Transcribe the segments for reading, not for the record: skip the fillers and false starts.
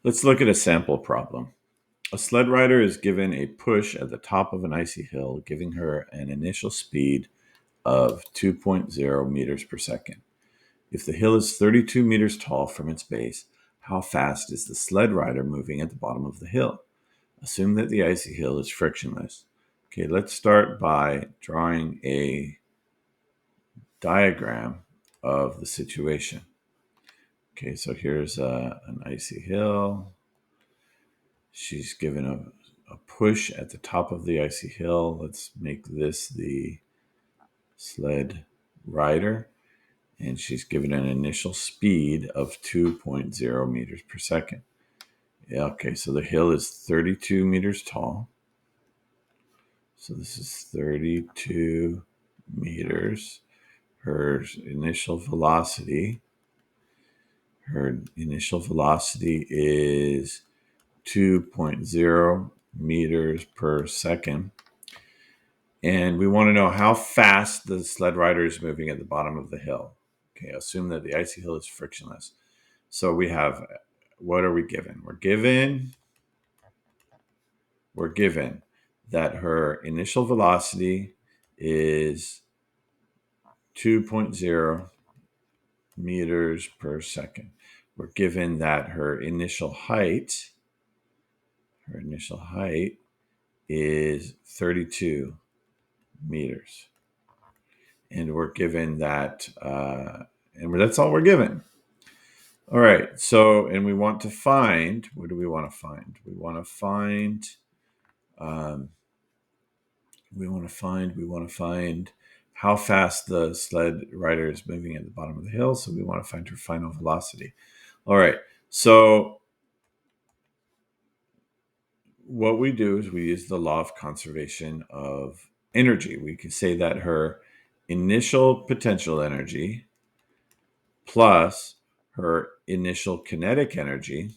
Let's look at a sample problem. A sled rider is given a push at the top of an icy hill, giving her an initial speed of 2.0 meters per second. If the hill is 32 meters tall from its base, how fast is the sled rider moving at the bottom of the hill? Assume that the icy hill is frictionless. Okay, let's start by drawing a diagram of the situation. Okay, so here's an icy hill. She's given a push at the top of the icy hill. Let's make this the sled rider. And she's given an initial speed of 2.0 meters per second. Yeah, okay, so the hill is 32 meters tall. So this is 32 meters. Her initial velocity is 2.0 meters per second. And we want to know how fast the sled rider is moving at the bottom of the hill. Okay, assume that the icy hill is frictionless. So we have, what are we given? We're given that her initial velocity is 2.0 meters per second. We're given that her initial height is 32 meters. And we're given that, and that's all we're given. All right. So, and we want to find, what do we want to find? Um, we want to find how fast the sled rider is moving at the bottom of the hill. So we want to find her final velocity. All right. So what we do is we use the law of conservation of energy. We can say that her initial potential energy plus her initial kinetic energy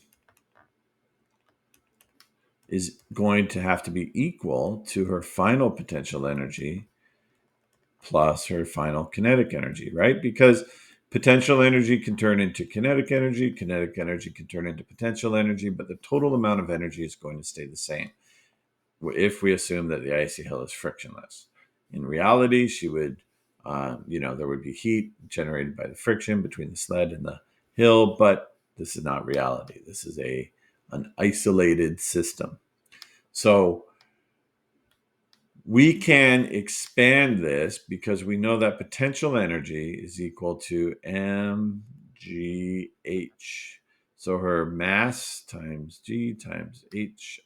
is going to have to be equal to her final potential energy plus her final kinetic energy, right? Because potential energy can turn into kinetic energy can turn into potential energy, but the total amount of energy is going to stay the same if we assume that the icy hill is frictionless. In reality, she would, there would be heat generated by the friction between the sled and the hill, but this is not reality. This is an isolated system. So we can expand this because we know that potential energy is equal to mgh. So her mass times g times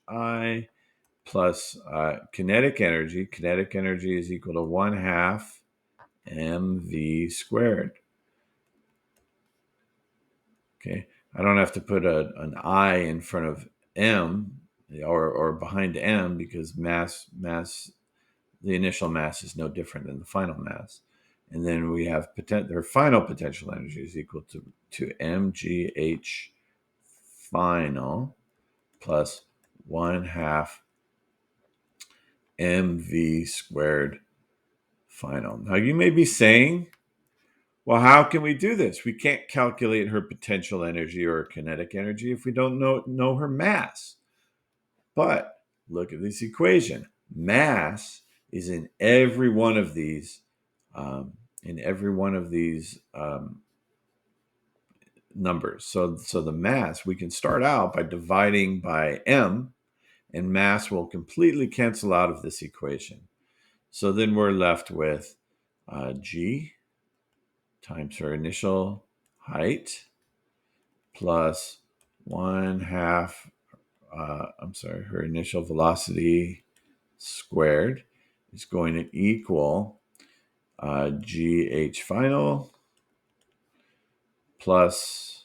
hi plus kinetic energy. Kinetic energy is equal to 1/2 mv squared. Okay, I don't have to put an I in front of m or behind m because mass, the initial mass is no different than the final mass. And then we have their final potential energy is equal to mgh final plus 1/2 mv squared final. Now you may be saying, well, how can we do this? We can't calculate her potential energy or kinetic energy if we don't know her mass. But look at this equation. Mass is in every one of these numbers. So the mass, we can start out by dividing by m, and mass will completely cancel out of this equation. So then we're left with g times her initial height plus 1/2, her initial velocity squared is going to equal gh final plus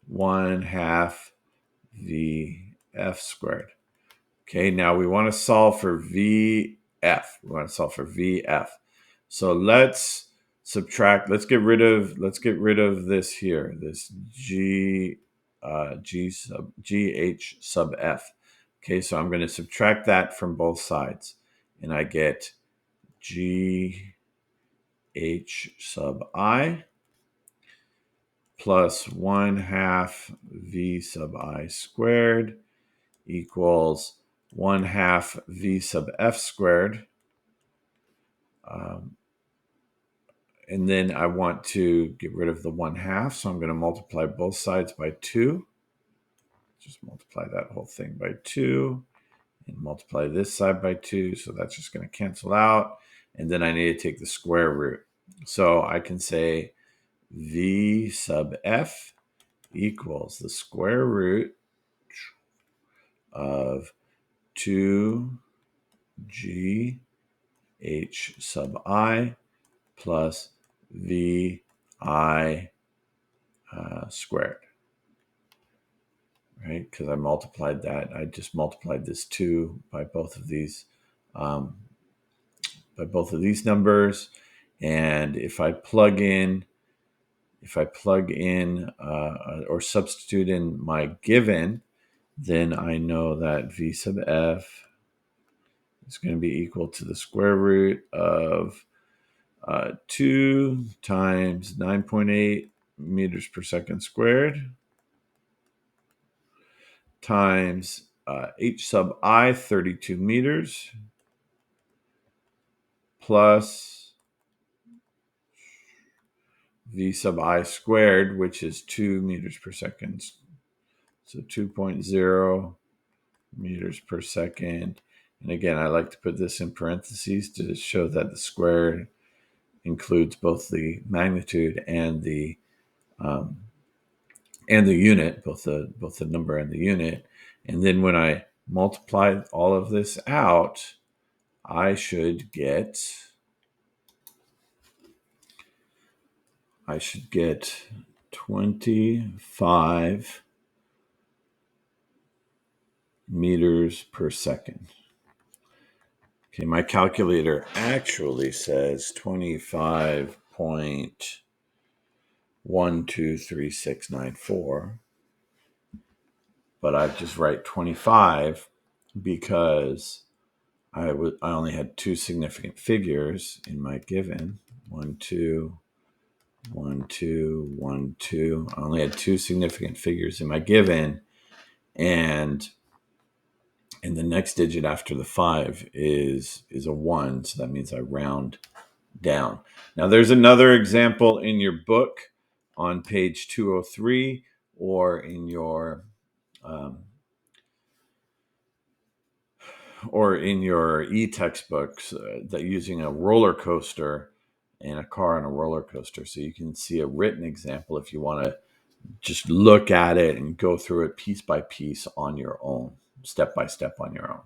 1/2 vf squared. Okay, now we want to solve for vf. So let's subtract. Let's get rid of this here. This gh sub f. Okay, so I'm going to subtract that from both sides, and I get gh sub I plus 1/2 v sub I squared equals 1/2 v sub f squared. And then I want to get rid of the 1/2, so I'm going to multiply both sides by 2. Just multiply that whole thing by 2 and multiply this side by 2. So that's just going to cancel out. And then I need to take the square root. So I can say v sub f equals the square root of 2g h sub I plus vi squared. Right? Because I multiplied that. I just multiplied this 2 by both of these numbers. And if I plug in or substitute in my given, then I know that v sub f is going to be equal to the square root of 2 times 9.8 meters per second squared times h sub I, 32 meters, plus v sub I squared, which is 2 meters per second. So 2.0 meters per second. And again, I like to put this in parentheses to show that the square includes both the magnitude and the unit, both the number and the unit. And then when I multiply all of this out, I should get 25 meters per second. Okay, my calculator actually says 25.123694, but I just write 25 because I only had two significant figures in my given. 1, 2, 1, 2, 1, 2. I only had two significant figures in my given, and the next digit after the 5 is a 1, so that means I round down. Now, there's another example in your book on page 203 or in your e-textbooks that using a roller coaster and a car on a roller coaster. So you can see a written example if you want to just look at it and go through it piece by piece on your own, step by step on your own.